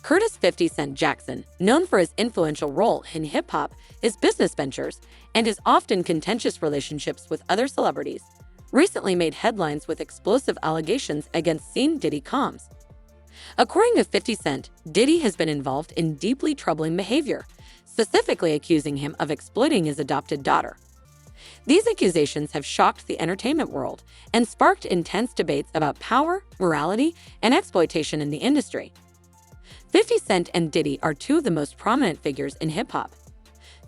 Curtis 50 Cent Jackson, known for his influential role in hip-hop, his business ventures, and his often contentious relationships with other celebrities, recently made headlines with explosive allegations against Cent Diddy Combs. According to 50 Cent, Diddy has been involved in deeply troubling behavior, specifically accusing him of exploiting his adopted daughter. These accusations have shocked the entertainment world and sparked intense debates about power, morality, and exploitation in the industry. 50 Cent and Diddy are two of the most prominent figures in hip-hop.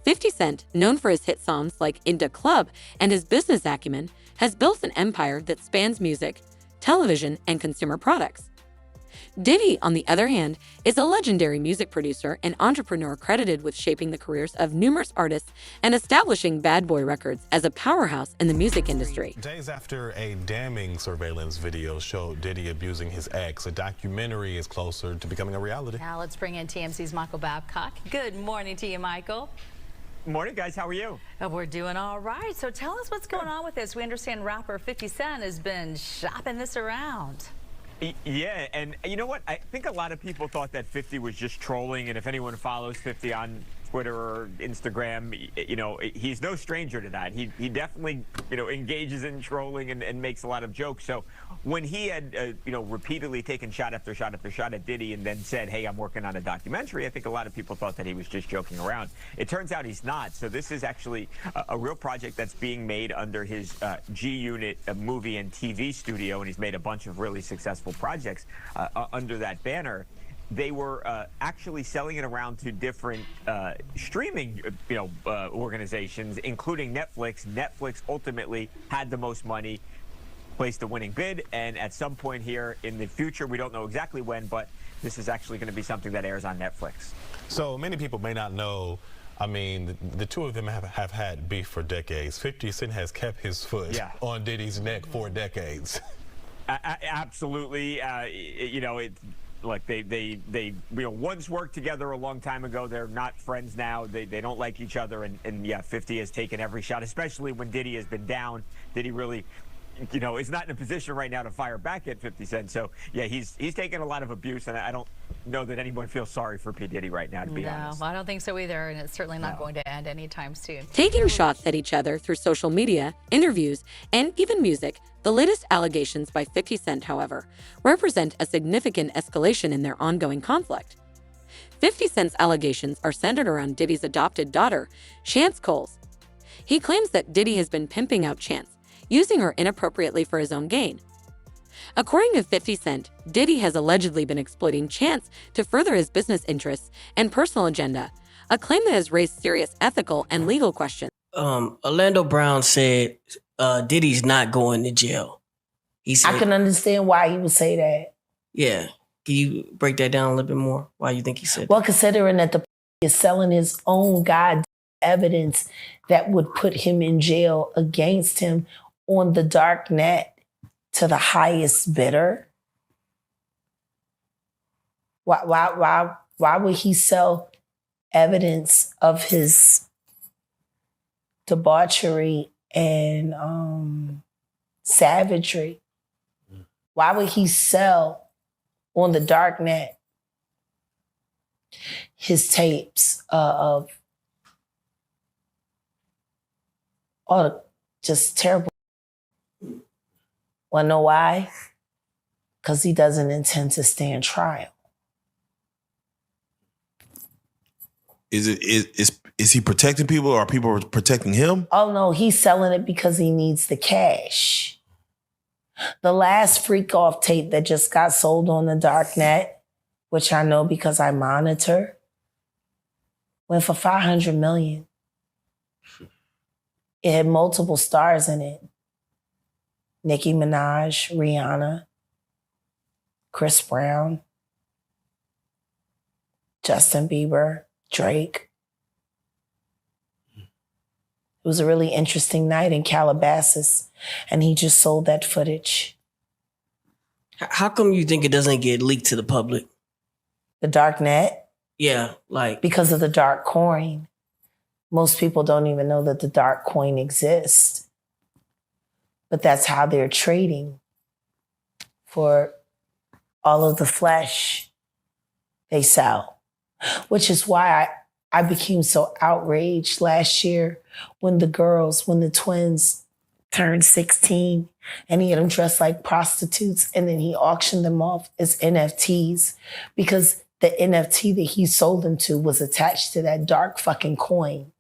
50 Cent, known for his hit songs like Into Club and his business acumen, has built an empire that spans music, television, and consumer products. Diddy, on the other hand, is a legendary music producer and entrepreneur credited with shaping the careers of numerous artists and establishing Bad Boy Records as a powerhouse in the music industry. Days after a damning surveillance video showed Diddy abusing his ex, a documentary is closer to becoming a reality. Now let's bring in TMC's Michael Babcock. Good morning to you, Michael. Morning, guys. How are you? We're doing all right. So tell us what's going on with this. We understand rapper 50 Cent has been shopping this around. Yeah, and you know what? I think a lot of people thought that 50 was just trolling, and if anyone follows 50 on Twitter or Instagram, you know, he's no stranger to that. He definitely, you know, engages in trolling and makes a lot of jokes. So when he had, you know, repeatedly taken shot after shot after shot at Diddy and then said, hey, I'm working on a documentary, I think a lot of people thought that he was just joking around. It turns out he's not. So this is actually a real project that's being made under his G-Unit movie and TV studio, and he's made a bunch of really successful projects under that banner. They were actually selling it around to different streaming, organizations, including Netflix. Netflix ultimately had the most money, placed the winning bid, and at some point here in the future, we don't know exactly when, but this is actually going to be something that airs on Netflix. So many people may not know, I mean, the two of them have had beef for decades. 50 Cent has kept his foot on Diddy's neck for decades. Absolutely. Like they once worked together a long time ago. They're not friends now. They don't like each other, and yeah, 50 has taken every shot, especially when Diddy has been down. Diddy really, is not in a position right now to fire back at 50 Cent. So yeah, he's taken a lot of abuse, and I don't know that anyone feels sorry for P. Diddy right now, to be honest. No, I don't think so either, and it's certainly not going to end anytime soon. Taking shots at each other through social media, interviews, and even music, the latest allegations by 50 Cent, however, represent a significant escalation in their ongoing conflict. 50 Cent's allegations are centered around Diddy's adopted daughter, Chance Coles. He claims that Diddy has been pimping out Chance, using her inappropriately for his own gain. According to 50 Cent, Diddy has allegedly been exploiting Chance to further his business interests and personal agenda, a claim that has raised serious ethical and legal questions. Orlando Brown said Diddy's not going to jail. He said, I can understand why he would say that. Yeah. Can you break that down a little bit more? Why you think he said Well, that? considering that the is selling his own god evidence that would put him in jail against him on the dark net to the highest bidder. Why would he sell evidence of his debauchery and savagery? Why would he sell on the dark net his tapes of all just terrible? Wanna know why? Because he doesn't intend to stand trial. Is he protecting people, or are people protecting him? Oh no, he's selling it because he needs the cash. The last freak off tape that just got sold on the dark net, which I know because I monitor, went for $500 million. It had multiple stars in it. Nicki Minaj, Rihanna, Chris Brown, Justin Bieber, Drake. It was a really interesting night in Calabasas, and he just sold that footage. How come you think it doesn't get leaked to the public? The dark net? Yeah, like... Because of the dark coin. Most people don't even know that the dark coin exists. But that's how they're trading for all of the flesh they sell. Which is why I became so outraged last year when the twins turned 16 and he had them dressed like prostitutes and then he auctioned them off as NFTs because the NFT that he sold them to was attached to that dark fucking coin.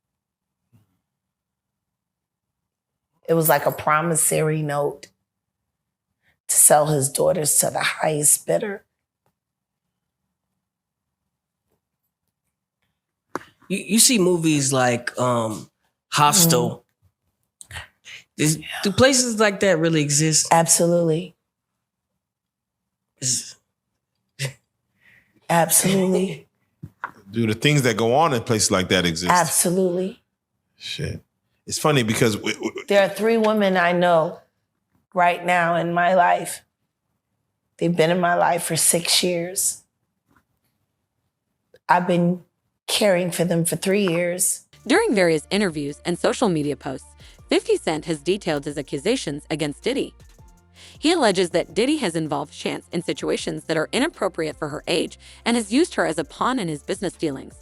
It was like a promissory note to sell his daughters to the highest bidder. You see movies like Hostel. Do places like that really exist? Absolutely. Absolutely. Do the things that go on in places like that exist? Absolutely. Shit. It's funny because there are 3 women I know right now in my life. They've been in my life for 6 years. I've been caring for them for 3 years. During various interviews and social media posts, 50 Cent has detailed his accusations against Diddy. He alleges that Diddy has involved Chance in situations that are inappropriate for her age and has used her as a pawn in his business dealings.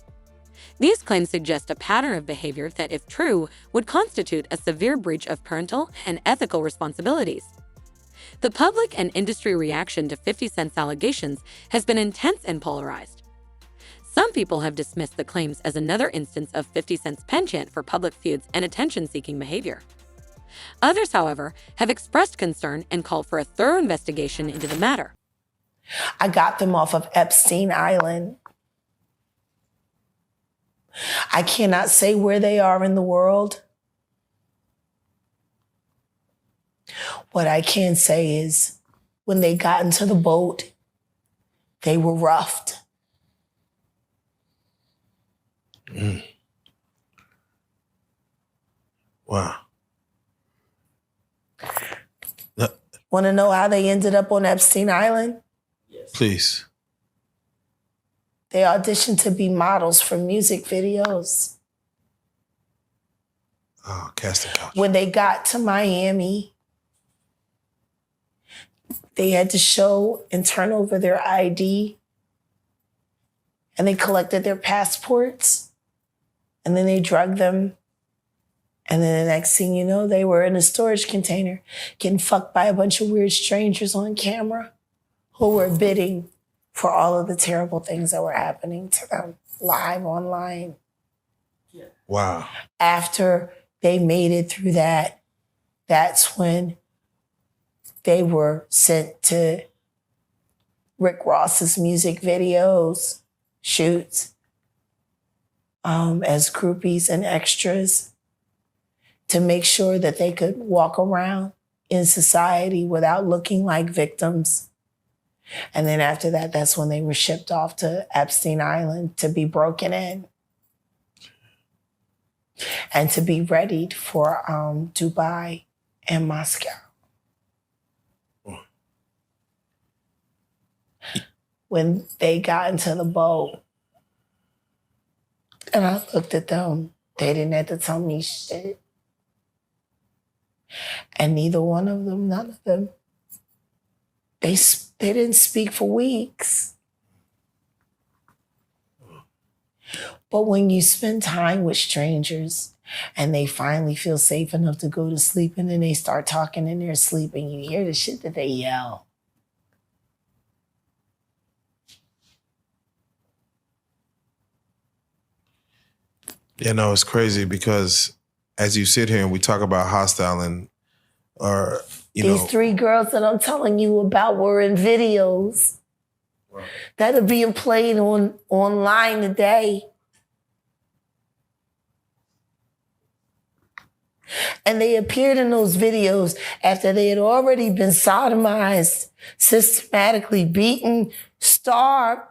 These claims suggest a pattern of behavior that, if true, would constitute a severe breach of parental and ethical responsibilities. The public and industry reaction to 50 Cent's allegations has been intense and polarized. Some people have dismissed the claims as another instance of 50 Cent's penchant for public feuds and attention-seeking behavior. Others, however, have expressed concern and called for a thorough investigation into the matter. I got them off of Epstein Island. I cannot say where they are in the world. What I can say is when they got into the boat, they were roughed. Wow. Want to know how they ended up on Epstein Island? Yes. Please. They auditioned to be models for music videos. Oh, casting couch. When they got to Miami, they had to show and turn over their ID. And they collected their passports. And then they drugged them. And then the next thing you know, they were in a storage container getting fucked by a bunch of weird strangers on camera who were bidding for all of the terrible things that were happening to them live online. Wow. After they made it through that, that's when they were sent to Rick Ross's music videos, shoots, as groupies and extras to make sure that they could walk around in society without looking like victims. And then after that, that's when they were shipped off to Epstein Island to be broken in and to be readied for Dubai and Moscow. When they got into the boat, and I looked at them, they didn't have to tell me shit. And neither one of them, none of them, they didn't speak for weeks. But when you spend time with strangers and they finally feel safe enough to go to sleep and then they start talking in their sleep and you hear the shit that they yell. Yeah, no, it's crazy because as you sit here and we talk about Hostile and These 3 girls that I'm telling you about were in videos that are being played online today. And they appeared in those videos after they had already been sodomized, systematically beaten, starved.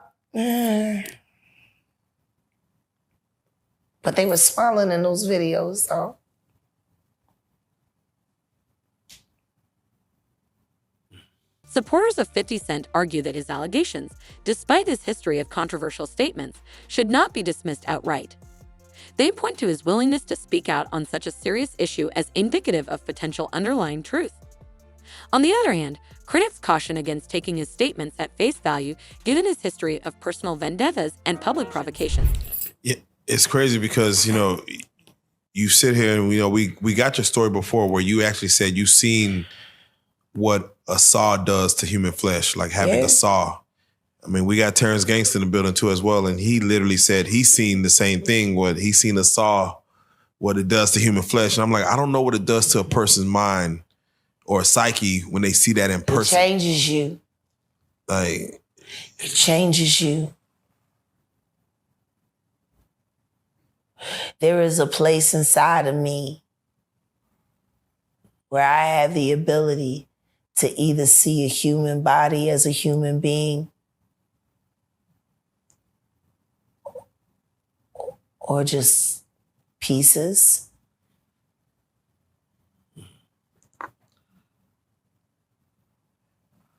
But they were smiling in those videos, though. Supporters of 50 Cent argue that his allegations, despite his history of controversial statements, should not be dismissed outright. They point to his willingness to speak out on such a serious issue as indicative of potential underlying truth. On the other hand, critics caution against taking his statements at face value given his history of personal vendettas and public provocations. Yeah, it's crazy because, you sit here and, we got your story before where you actually said you seen what a saw does to human flesh, like having a saw. I mean, we got Terrence Gangster in the building too as well, and he literally said he's seen the same thing, what he's seen a saw, what it does to human flesh. And I'm like, I don't know what it does to a person's mind or a psyche when they see that in person. It changes you. Like, it changes you. There is a place inside of me where I have the ability to either see a human body as a human being or just pieces.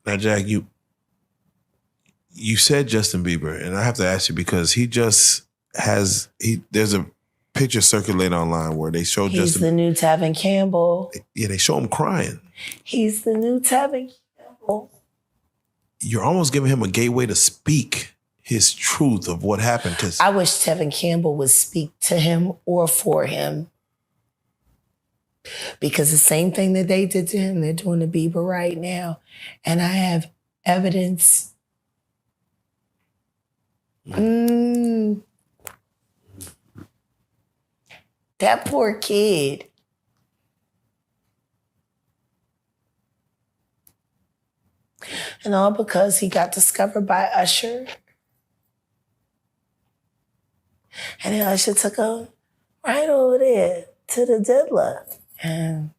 Now, Jack, you said Justin Bieber, and I have to ask you because there's a picture circulating online where they show He's the new Tevin Campbell. Yeah, they show him crying. He's the new Tevin Campbell. You're almost giving him a gateway to speak his truth of what happened. I wish Tevin Campbell would speak to him or for him. Because the same thing that they did to him, they're doing to Bieber right now. And I have evidence. That poor kid. And all because he got discovered by Usher. And then Usher took him right over there to the diddler. And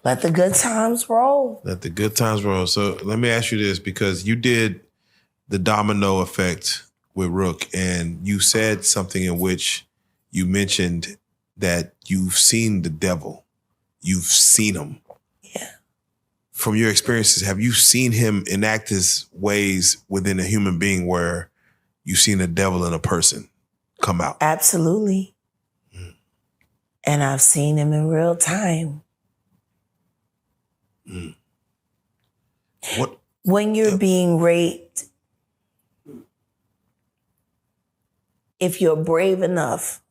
let the good times roll. Let the good times roll. So let me ask you this, because you did the domino effect with Rook, and you said something in which you mentioned that you've seen the devil. You've seen him. Yeah. From your experiences, have you seen him enact his ways within a human being where you've seen the devil in a person come out? Absolutely. And I've seen him in real time. What? When you're being raped, if you're brave enough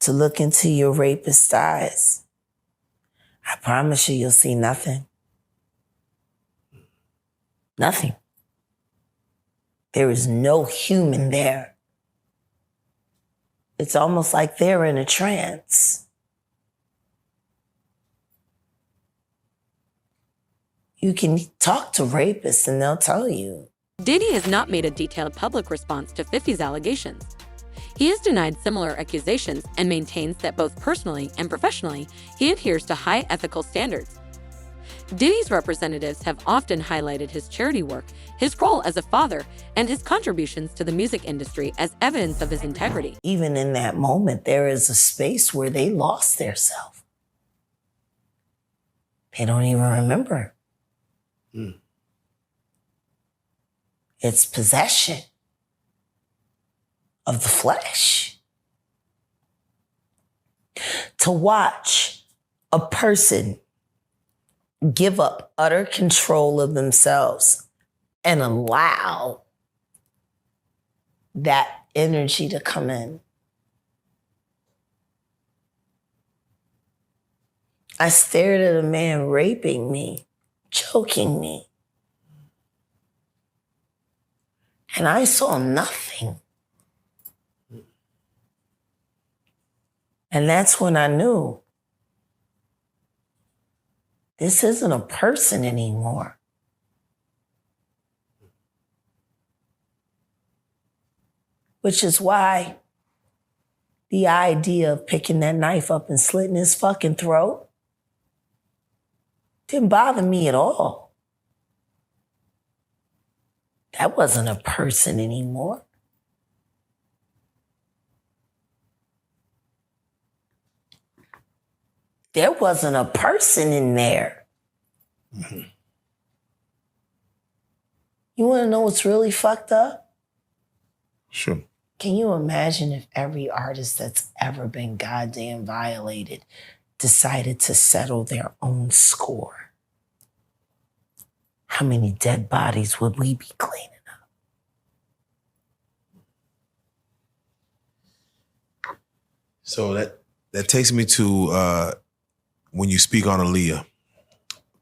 to look into your rapist's eyes, I promise you'll see nothing. Nothing. There is no human there. It's almost like they're in a trance. You can talk to rapists and they'll tell you. Diddy has not made a detailed public response to 50's allegations. He has denied similar accusations and maintains that both personally and professionally, he adheres to high ethical standards. Diddy's representatives have often highlighted his charity work, his role as a father, and his contributions to the music industry as evidence of his integrity. Even in that moment, there is a space where they lost their self. They don't even remember. It's possession of the flesh. To watch a person give up utter control of themselves and allow that energy to come in. I stared at a man raping me, choking me. And I saw nothing. And that's when I knew this isn't a person anymore. Which is why the idea of picking that knife up and slitting his fucking throat didn't bother me at all. That wasn't a person anymore. There wasn't a person in there. Mm-hmm. You want to know what's really fucked up? Sure. Can you imagine if every artist that's ever been goddamn violated decided to settle their own score, how many dead bodies would we be cleaning up? So that takes me to when you speak on Aaliyah.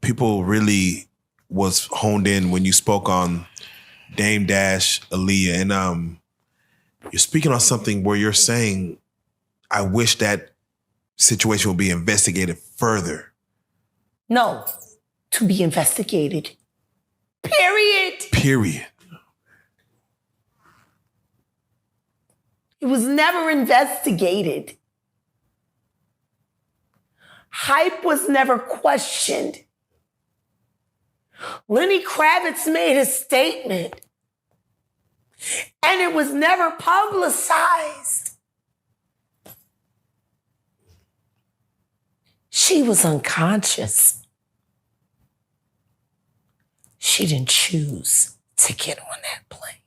People really was honed in when you spoke on Dame Dash, Aaliyah, and you're speaking on something where you're saying, I wish that situation would be investigated further. No, to be investigated. Period. It was never investigated. Hype was never questioned. Lenny Kravitz made a statement, and it was never publicized. She was unconscious. She didn't choose to get on that plane.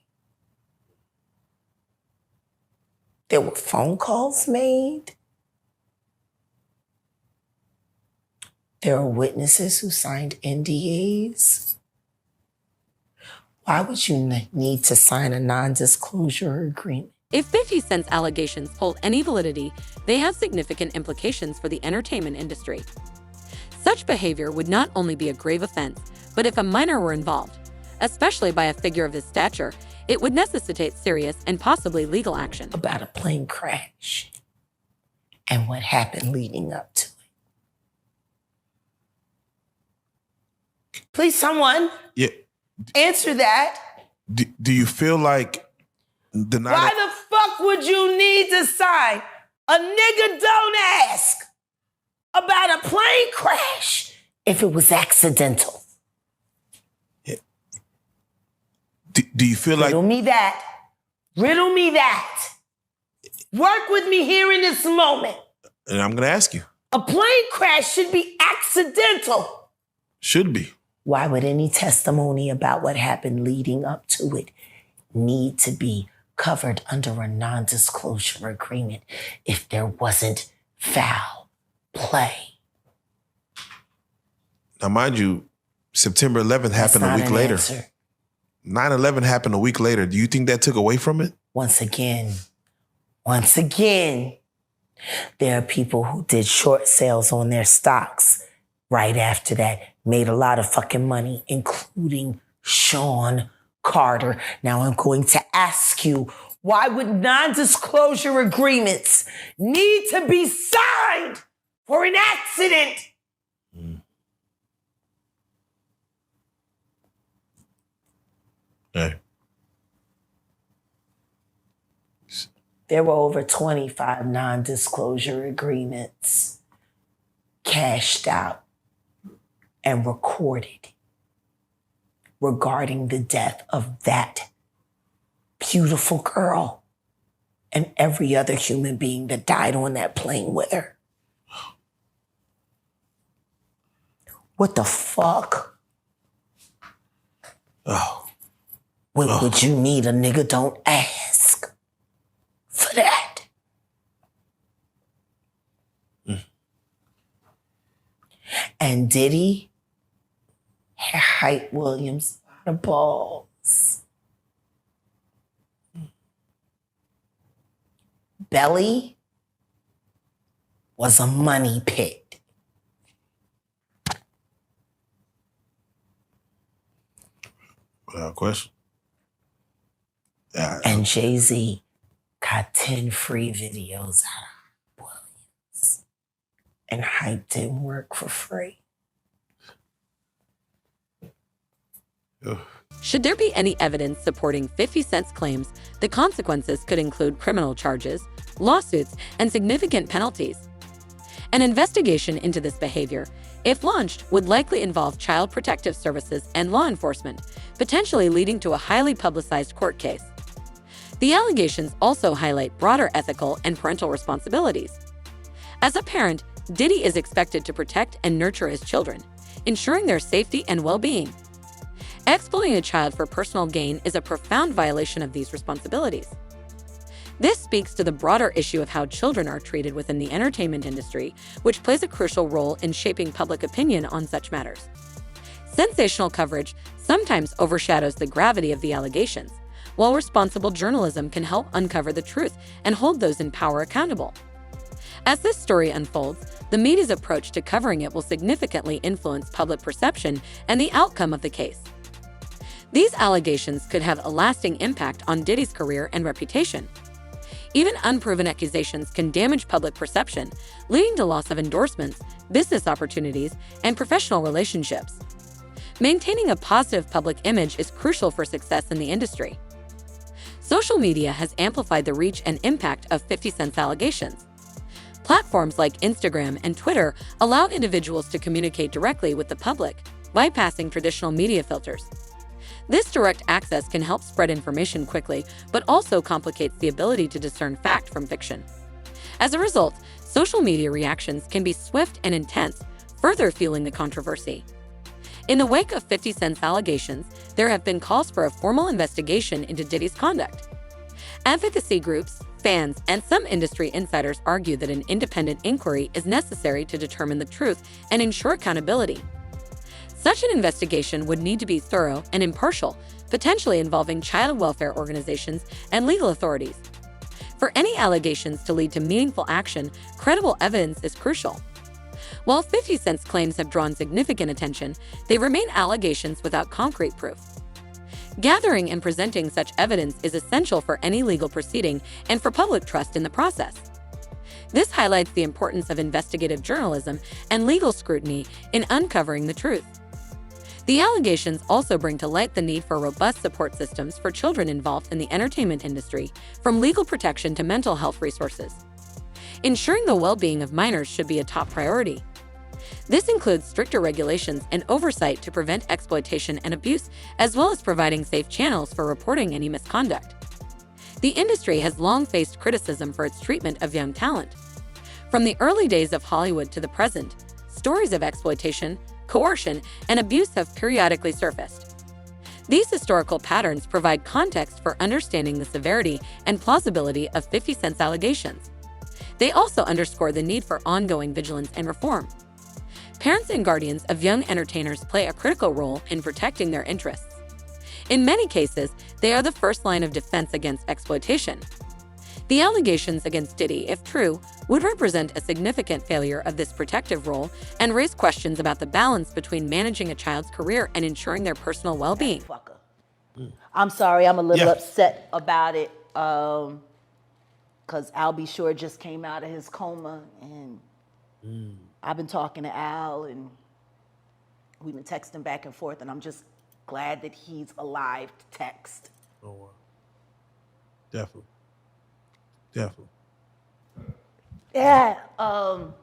There were phone calls made. There are witnesses who signed NDAs. Why would you need to sign a non-disclosure agreement? If 50 Cent's allegations hold any validity, they have significant implications for the entertainment industry. Such behavior would not only be a grave offense, but if a minor were involved, especially by a figure of his stature, it would necessitate serious and possibly legal action. About a plane crash and what happened leading up to it. Please, someone answer that. Do you feel like Why the fuck would you need to sign? A nigga don't ask about a plane crash if it was accidental. Do you feel like... Riddle me that. Work with me here in this moment. And I'm going to ask you. A plane crash should be accidental. Should be. Why would any testimony about what happened leading up to it need to be covered under a non-disclosure agreement if there wasn't foul play? Now, mind you, September 11th happened a week later. 9/11 happened a week later. Do you think that took away from it? Once again, there are people who did short sales on their stocks right after that, made a lot of fucking money, including Sean Carter. Now I'm going to ask you, why would non-disclosure agreements need to be signed for an accident? Hey. There were over 25 non-disclosure agreements cashed out and recorded regarding the death of that beautiful girl and every other human being that died on that plane with her. What the fuck? What would you need a nigga don't ask for that? And Diddy had Hype Williams a lot of balls. Belly was a money pit. Without question. And Jay-Z got 10 free videos out of Williams. And Hype didn't work for free. Should there be any evidence supporting 50 Cent's claims, the consequences could include criminal charges, lawsuits, and significant penalties. An investigation into this behavior, if launched, would likely involve Child Protective Services and law enforcement, potentially leading to a highly publicized court case. The allegations also highlight broader ethical and parental responsibilities. As a parent, Diddy is expected to protect and nurture his children, ensuring their safety and well-being. Exploiting a child for personal gain is a profound violation of these responsibilities. This speaks to the broader issue of how children are treated within the entertainment industry, which plays a crucial role in shaping public opinion on such matters. Sensational coverage sometimes overshadows the gravity of the allegations, while responsible journalism can help uncover the truth and hold those in power accountable. As this story unfolds, the media's approach to covering it will significantly influence public perception and the outcome of the case. These allegations could have a lasting impact on Diddy's career and reputation. Even unproven accusations can damage public perception, leading to loss of endorsements, business opportunities, and professional relationships. Maintaining a positive public image is crucial for success in the industry. Social media has amplified the reach and impact of 50 Cent's allegations. Platforms like Instagram and Twitter allow individuals to communicate directly with the public, bypassing traditional media filters. This direct access can help spread information quickly, but also complicates the ability to discern fact from fiction. As a result, social media reactions can be swift and intense, further fueling the controversy. In the wake of 50 Cent's allegations, there have been calls for a formal investigation into Diddy's conduct. Advocacy groups, fans, and some industry insiders argue that an independent inquiry is necessary to determine the truth and ensure accountability. Such an investigation would need to be thorough and impartial, potentially involving child welfare organizations and legal authorities. For any allegations to lead to meaningful action, credible evidence is crucial. While 50 Cent's claims have drawn significant attention, they remain allegations without concrete proof. Gathering and presenting such evidence is essential for any legal proceeding and for public trust in the process. This highlights the importance of investigative journalism and legal scrutiny in uncovering the truth. The allegations also bring to light the need for robust support systems for children involved in the entertainment industry, from legal protection to mental health resources. Ensuring the well-being of minors should be a top priority. This includes stricter regulations and oversight to prevent exploitation and abuse, as well as providing safe channels for reporting any misconduct. The industry has long faced criticism for its treatment of young talent. From the early days of Hollywood to the present, stories of exploitation, coercion, and abuse have periodically surfaced. These historical patterns provide context for understanding the severity and plausibility of 50 Cent's allegations. They also underscore the need for ongoing vigilance and reform. Parents and guardians of young entertainers play a critical role in protecting their interests. In many cases, they are the first line of defense against exploitation. The allegations against Diddy, if true, would represent a significant failure of this protective role and raise questions about the balance between managing a child's career and ensuring their personal well-being. I'm sorry, I'm a little upset about it because Al B. Shore just came out of his coma, and I've been talking to Al, and we've been texting back and forth, and I'm just glad that he's alive to text. Oh, wow. Definitely. Definitely. Yeah. But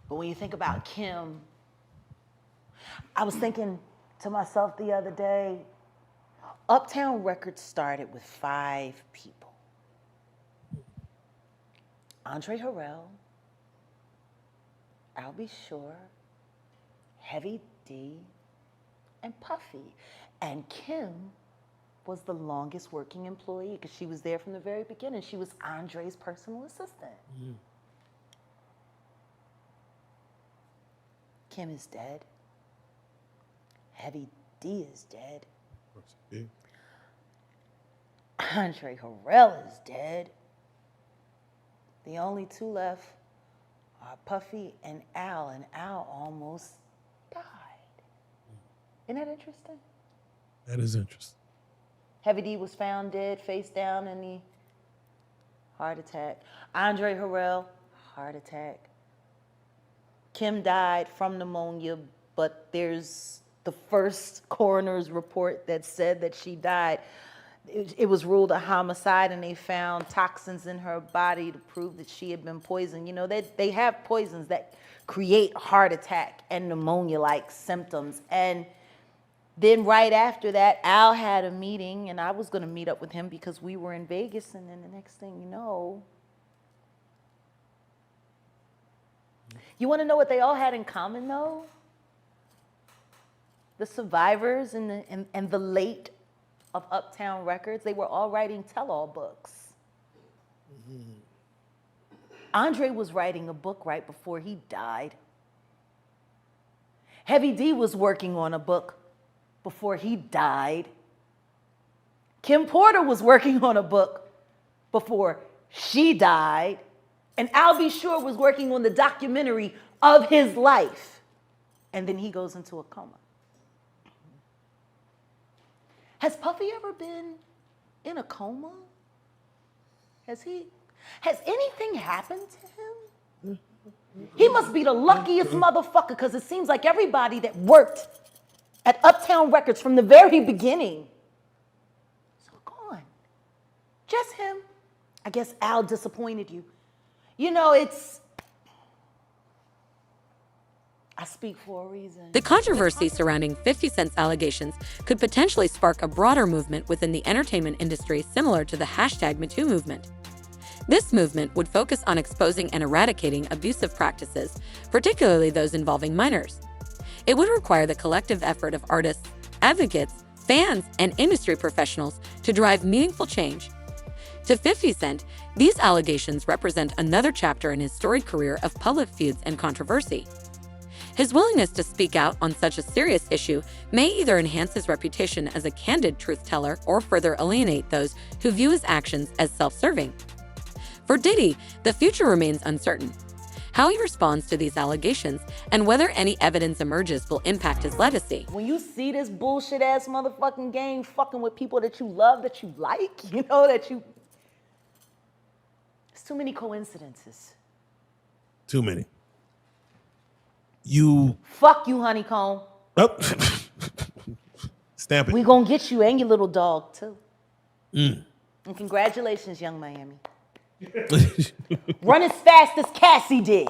when you think about Kim, I was thinking to myself the other day, Uptown Records started with 5 people. Andre Harrell, Al B. Shore, Heavy D, and Puffy. And Kim was the longest working employee because she was there from the very beginning. She was Andre's personal assistant. Kim is dead. Heavy D is dead. Andre Harrell is dead. The only 2 left are Puffy and Al almost died. Isn't that interesting? That is interesting. Heavy D was found dead, face down in the heart attack. Andre Harrell, heart attack. Kim died from pneumonia, but there's the first coroner's report that said that she died. It was ruled a homicide, and they found toxins in her body to prove that she had been poisoned. You know, they have poisons that create heart attack and pneumonia-like symptoms. And then right after that, Al had a meeting, and I was going to meet up with him because we were in Vegas, and then the next thing you know, you want to know what they all had in common, though? The survivors and the late of Uptown Records, they were all writing tell-all books. Andre was writing a book right before he died. Heavy D was working on a book before he died. Kim Porter was working on a book before she died. And Al B. Sure was working on the documentary of his life. And then he goes into a coma. Has Puffy ever been in a coma? Has anything happened to him? He must be the luckiest motherfucker, because it seems like everybody that worked at Uptown Records from the very beginning is gone. Just him. I guess Al disappointed you. You know, I speak for a reason. The controversy surrounding 50 Cent's allegations could potentially spark a broader movement within the entertainment industry similar to the #MeToo movement. This movement would focus on exposing and eradicating abusive practices, particularly those involving minors. It would require the collective effort of artists, advocates, fans, and industry professionals to drive meaningful change. To 50 Cent, these allegations represent another chapter in his storied career of public feuds and controversy. His willingness to speak out on such a serious issue may either enhance his reputation as a candid truth teller or further alienate those who view his actions as self-serving. For Diddy, the future remains uncertain. How he responds to these allegations and whether any evidence emerges will impact his legacy. When you see this bullshit ass motherfucking game fucking with people that you love, that you like, you know, it's too many coincidences. Too many. Fuck you, honeycomb. Oh. Stamp it. We gonna get you and your little dog, too. And congratulations, Young Miami. Run as fast as Cassie did.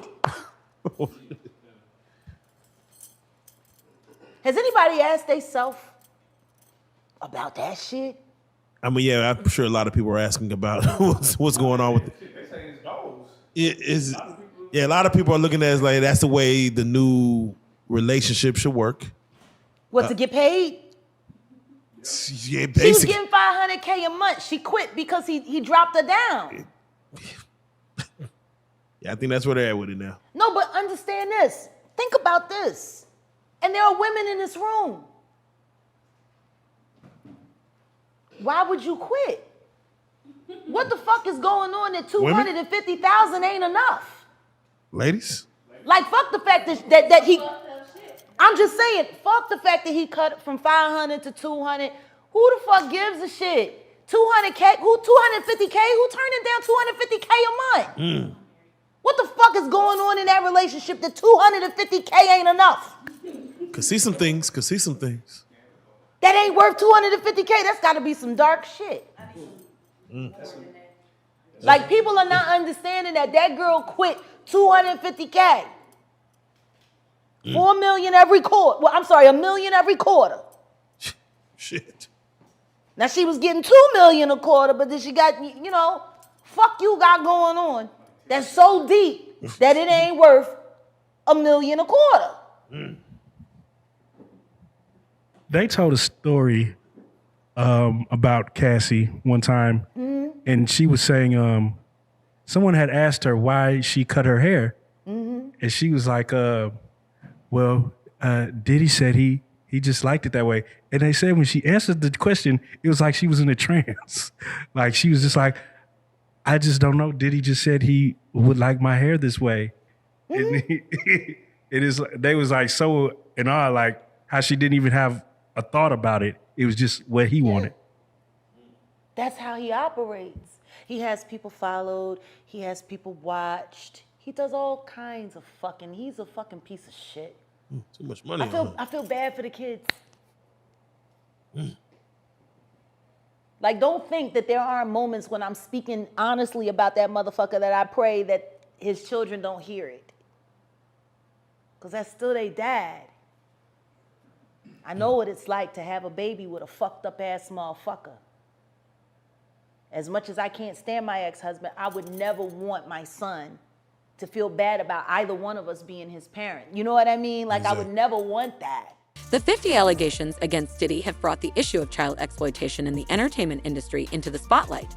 Has anybody asked theyself about that shit? I mean, yeah, I'm sure a lot of people are asking about what's going on with it. Yeah, a lot of people are looking at it as like that's the way the new relationship should work. What, to get paid? Yeah, basically. She was getting $500K a month. She quit because he dropped her down. Yeah, I think that's where they're at with it now. No, but understand this. Think about this. And there are women in this room. Why would you quit? What the fuck is going on that $250,000 ain't enough? Ladies? Like, fuck the fact that he... I'm just saying, fuck the fact that he cut from 500 to 200. Who the fuck gives a shit? 200K? Who 250K? Who turning down 250K a month? What the fuck is going on in that relationship that 250K ain't enough? Could see some things. That ain't worth 250K. That's gotta be some dark shit. Like, people are not understanding that girl quit 250K. 4 million every quarter. Well, I'm sorry, $1 million every quarter. Shit. Now, she was getting $2 million a quarter, but then she got, fuck you got going on. That's so deep that it ain't worth $1 million a quarter. They told a story about Cassie one time, and she was saying someone had asked her why she cut her hair, and she was like, Diddy said he just liked it that way. And they said when she answered the question, it was like she was in a trance. Like, she was just like, I just don't know. Diddy just said he would like my hair this way. And they was like so in awe, like how she didn't even have a thought about it. It was just what he wanted. That's how he operates. He has people followed. He has people watched. He does all kinds of fucking, he's a fucking piece of shit. Too much money. I feel bad for the kids. Like, don't think that there aren't moments when I'm speaking honestly about that motherfucker that I pray that his children don't hear it. Because that's still their dad. I know what it's like to have a baby with a fucked up ass motherfucker. As much as I can't stand my ex-husband, I would never want my son to feel bad about either one of us being his parent. You know what I mean? Like, exactly. I would never want that. The 50 allegations against Diddy have brought the issue of child exploitation in the entertainment industry into the spotlight.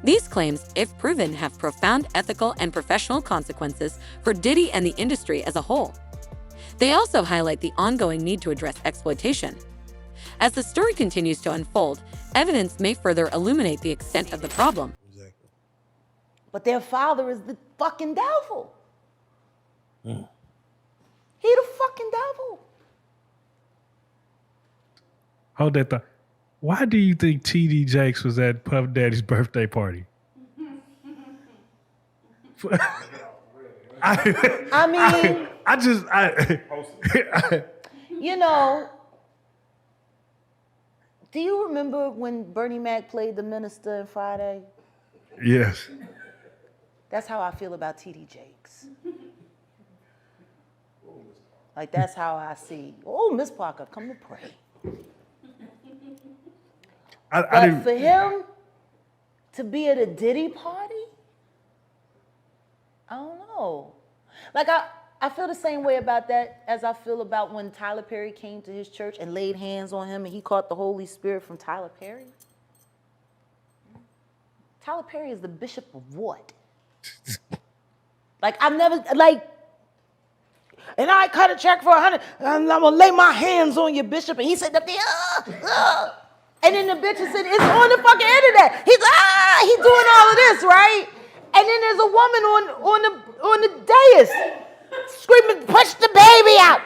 These claims, if proven, have profound ethical and professional consequences for Diddy and the industry as a whole. They also highlight the ongoing need to address exploitation. As the story continues to unfold, evidence may further illuminate the extent of the problem. But their father is the fucking devil. He the fucking devil. Hold that thought. Why do you think T.D. Jakes was at Puff Daddy's birthday party? You know, do you remember when Bernie Mac played the minister in Friday? Yes. That's how I feel about T.D. Jakes. Like, that's how I see. Oh, Miss Parker, come to pray. But for him to be at a Diddy party, I don't know. Like, I feel the same way about that as I feel about when Tyler Perry came to his church and laid hands on him and he caught the Holy Spirit from Tyler Perry. Tyler Perry is the bishop of what? Like, I've never, like, and I cut a check for 100, and I'm gonna lay my hands on your bishop. And he said, and then the bitch said, it's on the fucking internet. He's doing all of this, right? And then there's a woman on the dais screaming, push the baby out.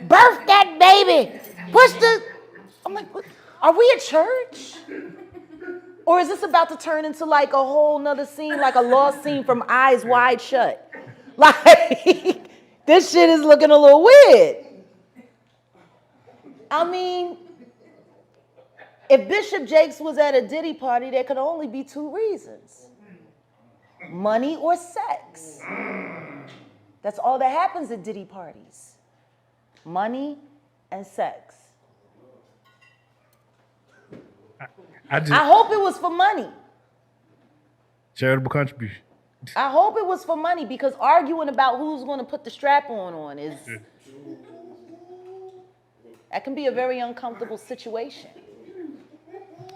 Birth that baby. I'm like, what? Are we a church? Or is this about to turn into like a whole nother scene, like a lost scene from Eyes Wide Shut? Like, this shit is looking a little weird. I mean, if Bishop Jakes was at a Diddy party, there could only be two reasons. Money or sex. That's all that happens at Diddy parties. Money and sex. I hope it was for money. Charitable contribution. I hope it was for money, because arguing about who's going to put the strap on is, that can be a very uncomfortable situation.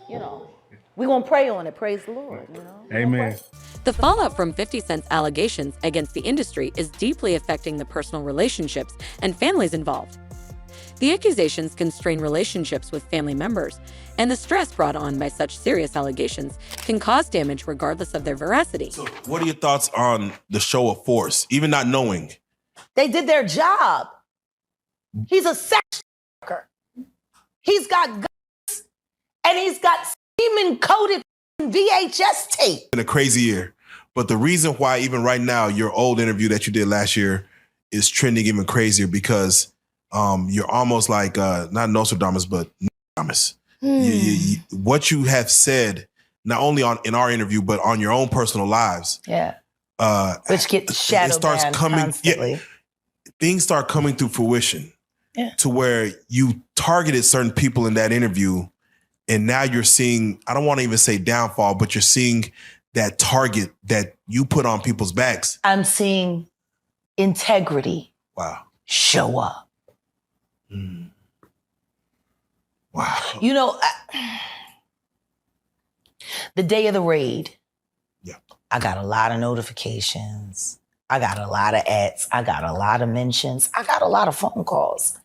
You know, we're going to pray on it. Praise the Lord, you know. Amen. The fallout from 50 Cent's allegations against the industry is deeply affecting the personal relationships and families involved. The accusations can strain relationships with family members, and the stress brought on by such serious allegations can cause damage regardless of their veracity. So what are your thoughts on the show of force, even not knowing? They did their job. He's a sex worker. He's got guns, and he's got semen-coated VHS tape. In a crazy year. But the reason why even right now, your old interview that you did last year is trending even crazier, because you're almost like, not Nostradamus, but Nostradamus. What you have said, not only in our interview, but on your own personal lives. Yeah. Which gets shadowed constantly. Yeah, things start coming to fruition. Yeah. To where you targeted certain people in that interview, and now you're seeing, I don't want to even say downfall, but you're seeing that target that you put on people's backs. I'm seeing integrity. Wow. Show up. Wow. You know, the day of the raid, I got a lot of notifications. I got a lot of ads. I got a lot of mentions. I got a lot of phone calls.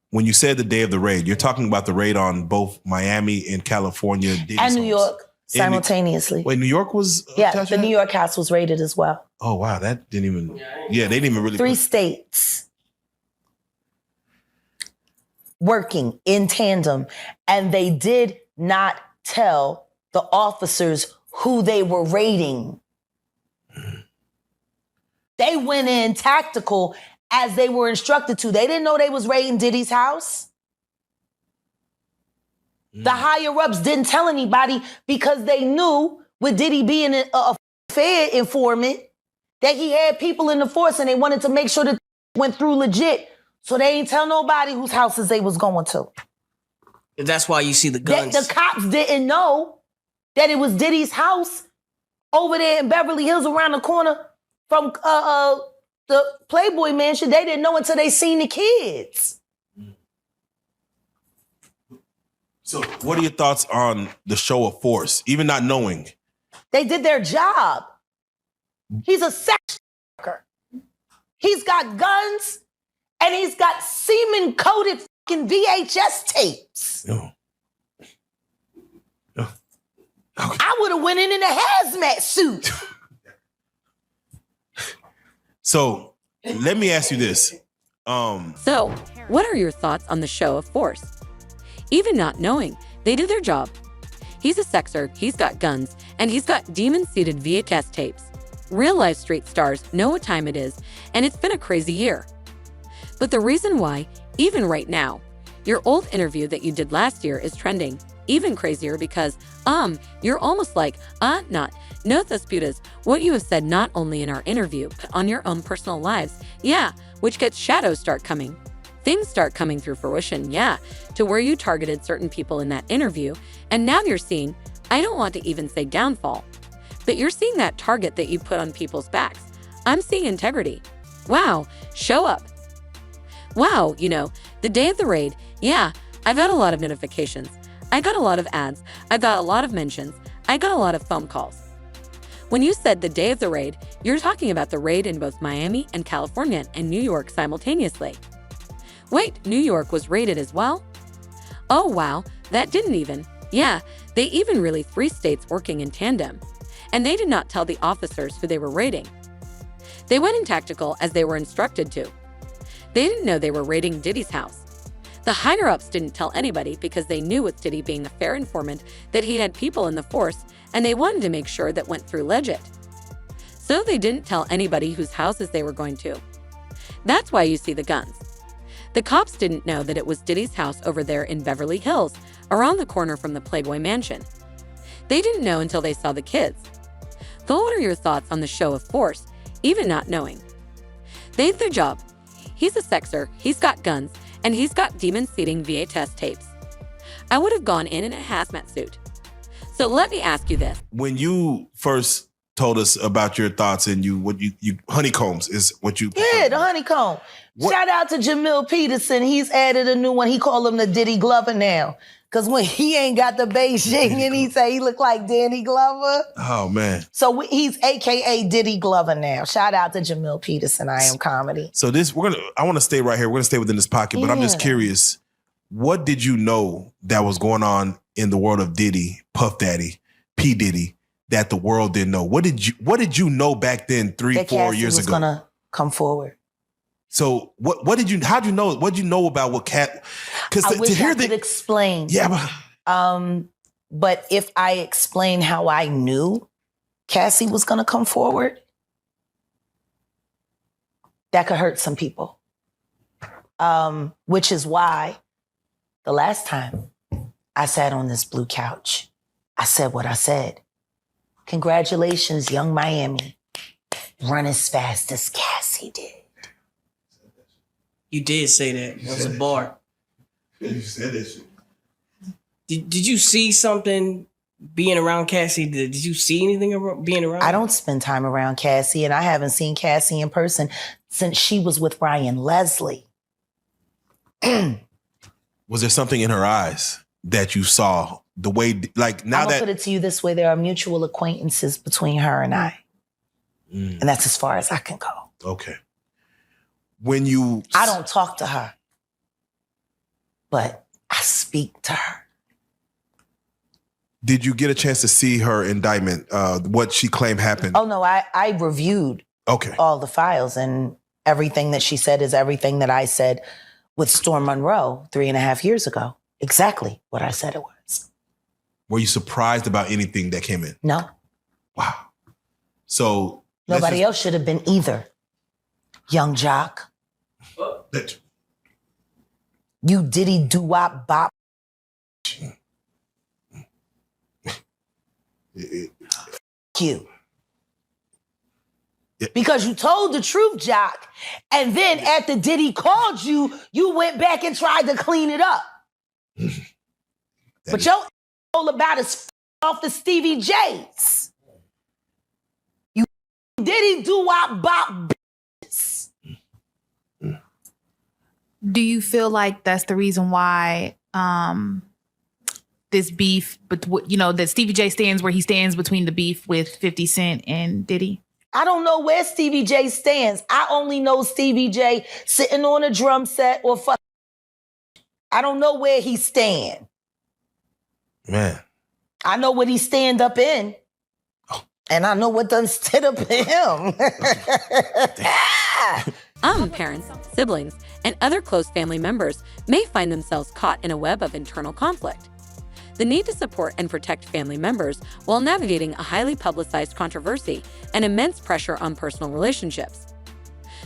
When you said the day of the raid, you're talking about the raid on both Miami and California. And New York simultaneously. Wait, New York was? Yeah, the New York house was raided as well. Oh, wow. That didn't even, they didn't even really. 3 states working in tandem, and they did not tell the officers who they were raiding. They went in tactical as they were instructed to. They didn't know they was raiding Diddy's house. The higher-ups didn't tell anybody because they knew, with Diddy being a Fed informant, that he had people in the force, and they wanted to make sure that went through legit. So they ain't tell nobody whose houses they was going to. That's why you see the guns. The cops didn't know that it was Diddy's house over there in Beverly Hills around the corner from the Playboy Mansion. They didn't know until they seen the kids. So what are your thoughts on the show of force, even not knowing? They did their job. He's a sex worker. He's got guns and he's got semen-coated fucking VHS tapes. No. No. Okay. I would have went in a hazmat suit. So let me ask you this. So, what are your thoughts on the show of force? Even not knowing, they did their job. He's a sexer, he's got guns, and he's got demon-seated VHS tapes. Real-life street stars know what time it is, and it's been a crazy year. But the reason why, even right now, your old interview that you did last year is trending, even crazier because, you're almost like, not. No Thesputas, what you have said not only in our interview, but on your own personal lives. Yeah, which gets shadows start coming. Things start coming through fruition, yeah, to where you targeted certain people in that interview, and now you're seeing, I don't want to even say downfall, but you're seeing that target that you put on people's backs. I'm seeing integrity. Wow, show up. Wow, the day of the raid, yeah, I've got a lot of notifications. I got a lot of ads. I got a lot of mentions. I got a lot of phone calls. When you said the day of the raid, you're talking about the raid in both Miami and California and New York simultaneously. Wait, New York was raided as well? Oh wow, that didn't even. Yeah, they even really 3 states working in tandem. And they did not tell the officers who they were raiding. They went in tactical as they were instructed to. They didn't know they were raiding Diddy's house. The higher-ups didn't tell anybody because they knew with Diddy being a fair informant that he had people in the force and they wanted to make sure that went through legit. So they didn't tell anybody whose houses they were going to. That's why you see the guns. The cops didn't know that it was Diddy's house over there in Beverly Hills, around the corner from the Playboy Mansion. They didn't know until they saw the kids. So what are your thoughts on the show of force, even not knowing? They did their job. He's a sexer, he's got guns, and he's got demon-seating VHS tapes. I would have gone in a hazmat suit. So let me ask you this. When you first told us about your thoughts and you honeycombs is what you... Yeah, the honeycomb. Shout out to Jamil Peterson. He's added a new one. He called him the Diddy Glover now. Because when he ain't got the Beijing and he say he look like Danny Glover. Oh, man. So he's AKA Diddy Glover now. Shout out to Jamil Peterson, I Am Comedy. So I want to stay right here. We're going to stay within this pocket, but I'm just curious. What did you know that was going on in the world of Diddy, Puff Daddy, P. Diddy, that the world didn't know? What did you know back then, 3-4 years ago? Was gonna come forward. So how'd you know? What'd you know about what Cat? Because I wish I could explain. Yeah, but if I explain how I knew Cassie was gonna come forward, that could hurt some people. Which is why the last time I sat on this blue couch, I said what I said. Congratulations, young Miami. Run as fast as Cassie did. You did say that. That was a bar. You said that shit. Did you see something being around Cassie? Did you see anything being around? I don't spend time around Cassie, and I haven't seen Cassie in person since she was with Ryan Leslie. Was there something in her eyes that you saw? The way, like now I'm gonna put it to you this way: there are mutual acquaintances between her and I, and that's as far as I can go. Okay. I don't talk to her, but I speak to her. Did you get a chance to see her indictment? What she claimed happened? Oh no, I reviewed all the files, and everything that she said is everything that I said with Storm Monroe 3.5 years ago. Exactly what I said it was. Were you surprised about anything that came in? No. Wow. So nobody else should have been either. Young Jock. You Diddy doo-wop bop. You. Yeah. Because you told the truth, Jock. And then after Diddy called you, you went back and tried to clean it up. But your all about is off the Stevie J's. You Diddy doo-wop bop. Do you feel like that's the reason why this beef, but that Stevie J stands where he stands between the beef with 50 Cent and Diddy? I don't know where Stevie J stands. I only know Stevie J sitting on a drum set or fuck. I don't know where he stand. Man. I know what he stand up in. And I know what done stood up in him. Parents, siblings, and other close family members may find themselves caught in a web of internal conflict. The need to support and protect family members while navigating a highly publicized controversy and immense pressure on personal relationships.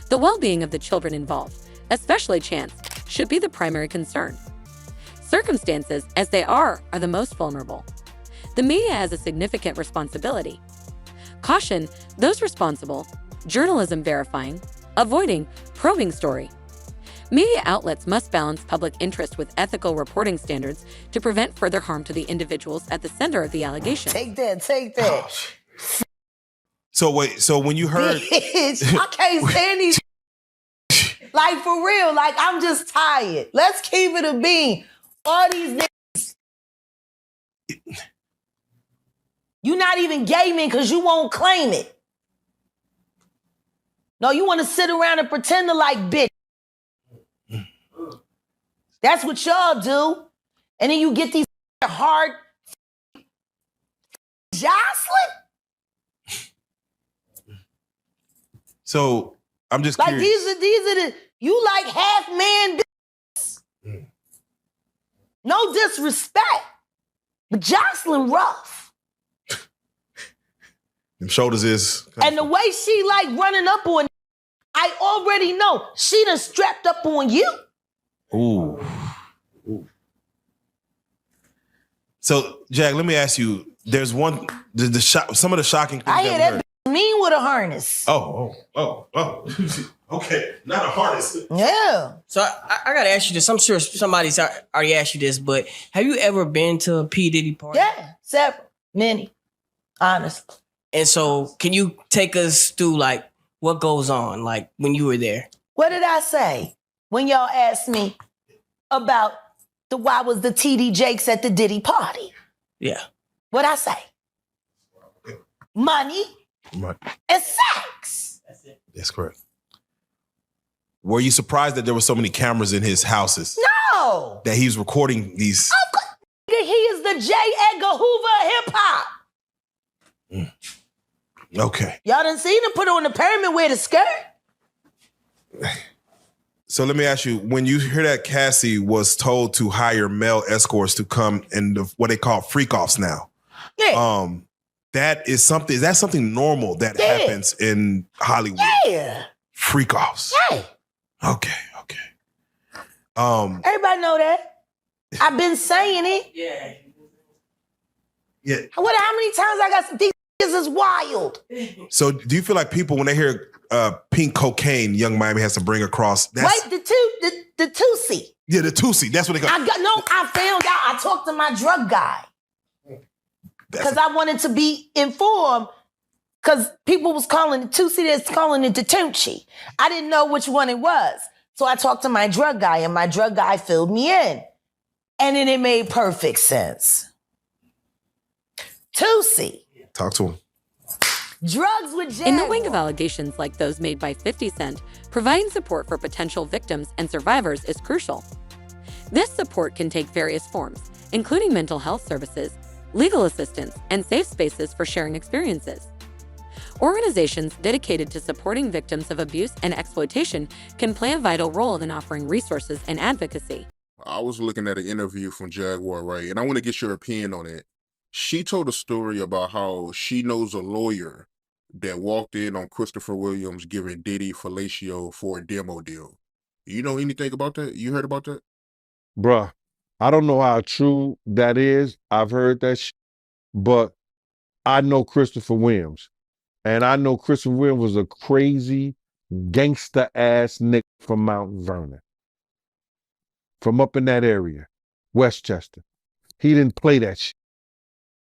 The well-being of the children involved, especially Chance, should be the primary concern. Circumstances, as they are the most vulnerable. The media has a significant responsibility. Caution those responsible, journalism verifying, avoiding, probing story. Media outlets must balance public interest with ethical reporting standards to prevent further harm to the individuals at the center of the allegation. Take that. So wait, so when you heard... Bitch, I can't stand these. Like, for real, like, I'm just tired. Let's keep it a bean. All these niggas. You not even gay men because you won't claim it. No, you want to sit around and pretend to like bitch. That's what y'all do. And then you get these hard Jocelyn. So I'm just like curious. these are the you like half man bitches. No disrespect, but Jocelyn rough. Them shoulders is. And the way she like running up on, I already know she done strapped up on you. Ooh. So, Jack, let me ask you. There's one. Some of the shocking things I hear that mean with a harness. Oh. Okay, not a harness. Yeah. So I gotta ask you this. I'm sure somebody's already asked you this, but have you ever been to a P. Diddy party? Yeah, several, many, honestly. And so, can you take us through like what goes on, like when you were there? What did I say when y'all asked me about why was the TD Jakes at the Diddy party? Yeah. What'd I say? Money and sex. That's correct. Were you surprised that there were so many cameras in his houses? No. That he was recording these? Of course. He is the J. Edgar Hoover of hip-hop. Okay. Y'all done seen him put on the pyramid with a skirt? So let me ask you, when you hear that Cassie was told to hire male escorts to come and what they call freak-offs now. Yeah. That is something normal that happens in Hollywood? Yeah. Freak-offs. Yeah. Okay. Everybody know that. I've been saying it. Yeah. How many times I got these is wild. So do you feel like people, when they hear pink cocaine, Young Miami has to bring across? Wait, the Tusi. Yeah, the Tusi. That's what they call. I found out. I talked to my drug guy because I wanted to be informed. Because people was calling it Tusi, that's calling it the Tunchi. I didn't know which one it was. So I talked to my drug guy, and my drug guy filled me in. And then it made perfect sense. Tusi. Talk to him. Drugs with Jaguar. In the wake of allegations like those made by 50 Cent, providing support for potential victims and survivors is crucial. This support can take various forms, including mental health services, legal assistance, and safe spaces for sharing experiences. Organizations dedicated to supporting victims of abuse and exploitation can play a vital role in offering resources and advocacy. I was looking at an interview from Jaguar, right? And I want to get your opinion on it. She told a story about how she knows a lawyer that walked in on Christopher Williams giving Diddy fellatio for a demo deal. You know anything about that? You heard about that? Bruh, I don't know how true that is. I've heard that but I know Christopher Williams. And I know Christopher Williams was a crazy, gangster-ass nigga from Mount Vernon. From up in that area, Westchester. He didn't play that shit.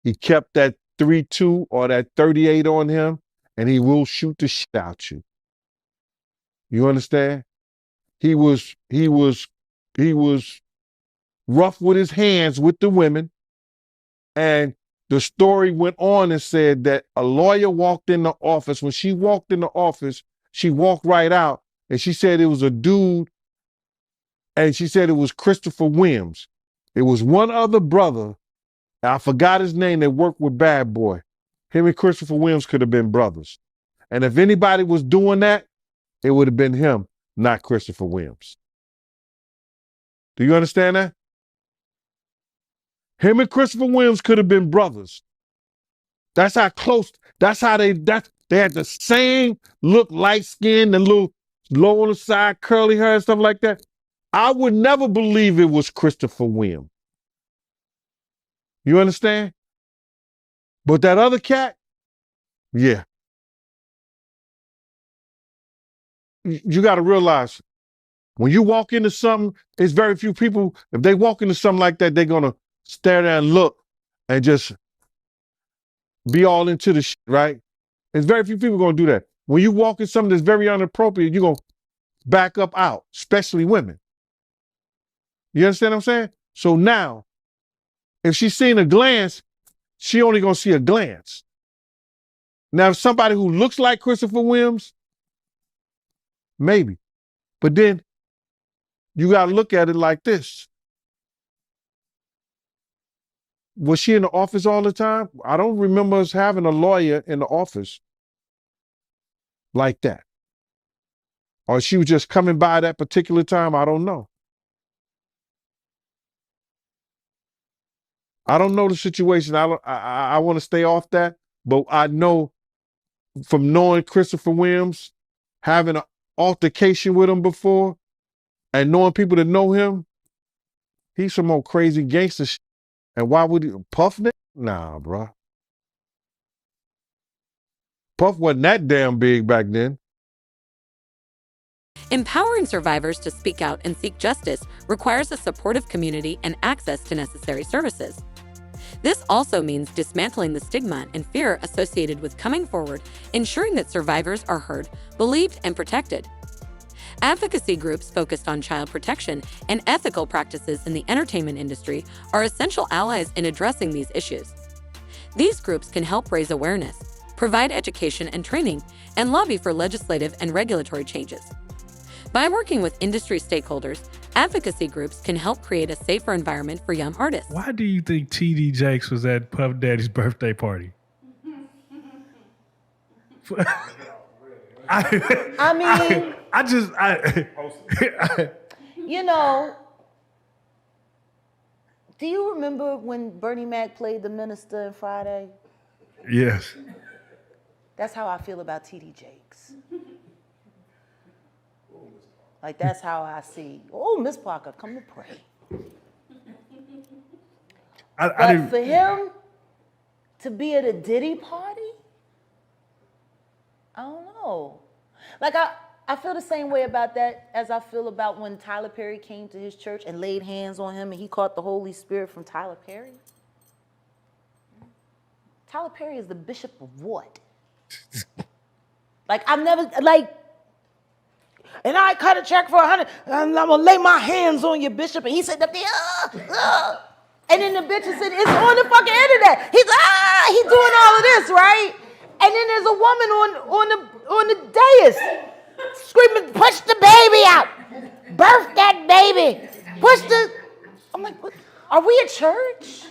He kept that 3.2 or that 38 on him, and he will shoot the shit out you. You understand? He was rough with his hands with the women. And the story went on and said that a lawyer walked in the office. When she walked in the office, she walked right out, and she said it was a dude, and she said it was Christopher Williams. It was one other brother, I forgot his name, that worked with Bad Boy. Him and Christopher Williams could have been brothers. And if anybody was doing that, it would have been him, not Christopher Williams. Do you understand that? Him and Christopher Williams could have been brothers. That's how close, that's how they had the same look, light skin, and little low on the side, curly hair and stuff like that. I would never believe it was Christopher Williams. You understand? But that other cat, yeah. You got to realize, when you walk into something, it's very few people, if they walk into something like that, they're going to stare there and look and just be all into the shit, right? There's very few people going to do that. When you walk in something that's very inappropriate, you're going to back up out, especially women. You understand what I'm saying? So now, if she's seen a glance, she only going to see a glance. Now, if somebody who looks like Christopher Williams, maybe. But then you got to look at it like this. Was she in the office all the time? I don't remember us having a lawyer in the office like that. Or she was just coming by that particular time. I don't know. I don't know the situation. I want to stay off that. But I know from knowing Christopher Williams, having an altercation with him before, and knowing people that know him, he's some more crazy gangster shit. And why would he? Puff? Nah, bro. Puff wasn't that damn big back then. Empowering survivors to speak out and seek justice requires a supportive community and access to necessary services. This also means dismantling the stigma and fear associated with coming forward, ensuring that survivors are heard, believed, and protected. Advocacy groups focused on child protection and ethical practices in the entertainment industry are essential allies in addressing these issues. These groups can help raise awareness, provide education and training, and lobby for legislative and regulatory changes. By working with industry stakeholders, advocacy groups can help create a safer environment for young artists. Why do you think T.D. Jakes was at Puff Daddy's birthday party? You know, do you remember when Bernie Mac played the minister in Friday? Yes. That's how I feel about T.D. Jakes. Like, that's how I see. Oh, Miss Parker, come to pray. But for him to be at a Diddy party, I don't know. Like, I feel the same way about that as I feel about when Tyler Perry came to his church and laid hands on him and he caught the Holy Spirit from Tyler Perry. Tyler Perry is the bishop of what? Like, I've never, like, and I cut a check for $100, and I'm gonna lay my hands on you, bishop. And he said, and then the bitch said, it's on the fucking internet. He's doing all of this, right? And then there's a woman on the dais screaming, push the baby out, birth that baby, I'm like, what? Are we at church?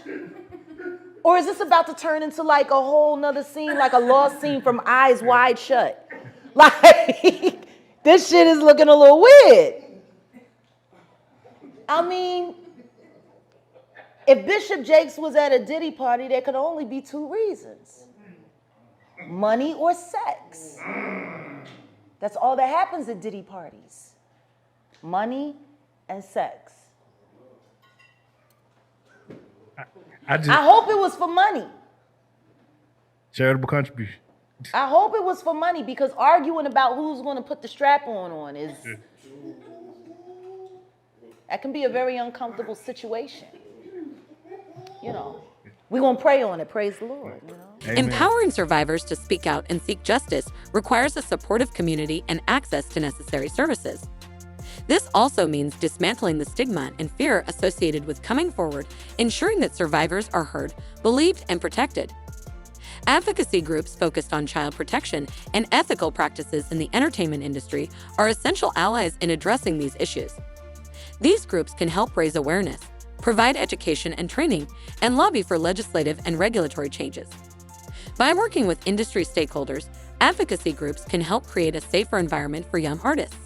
Or is this about to turn into like a whole nother scene, like a lost scene from Eyes Wide Shut? Like, this shit is looking a little weird. I mean, if Bishop Jakes was at a Diddy party, there could only be two reasons: money or sex. That's all that happens at Diddy parties. Money and sex. I hope it was for money. Charitable contribution. I hope it was for money, because arguing about who's going to put the strap on is, that can be a very uncomfortable situation. You know, we're going to pray on it. Praise the Lord. You know? Amen. Empowering survivors to speak out and seek justice requires a supportive community and access to necessary services. This also means dismantling the stigma and fear associated with coming forward, ensuring that survivors are heard, believed, and protected. Advocacy groups focused on child protection and ethical practices in the entertainment industry are essential allies in addressing these issues. These groups can help raise awareness, provide education and training, and lobby for legislative and regulatory changes. By working with industry stakeholders, advocacy groups can help create a safer environment for young artists.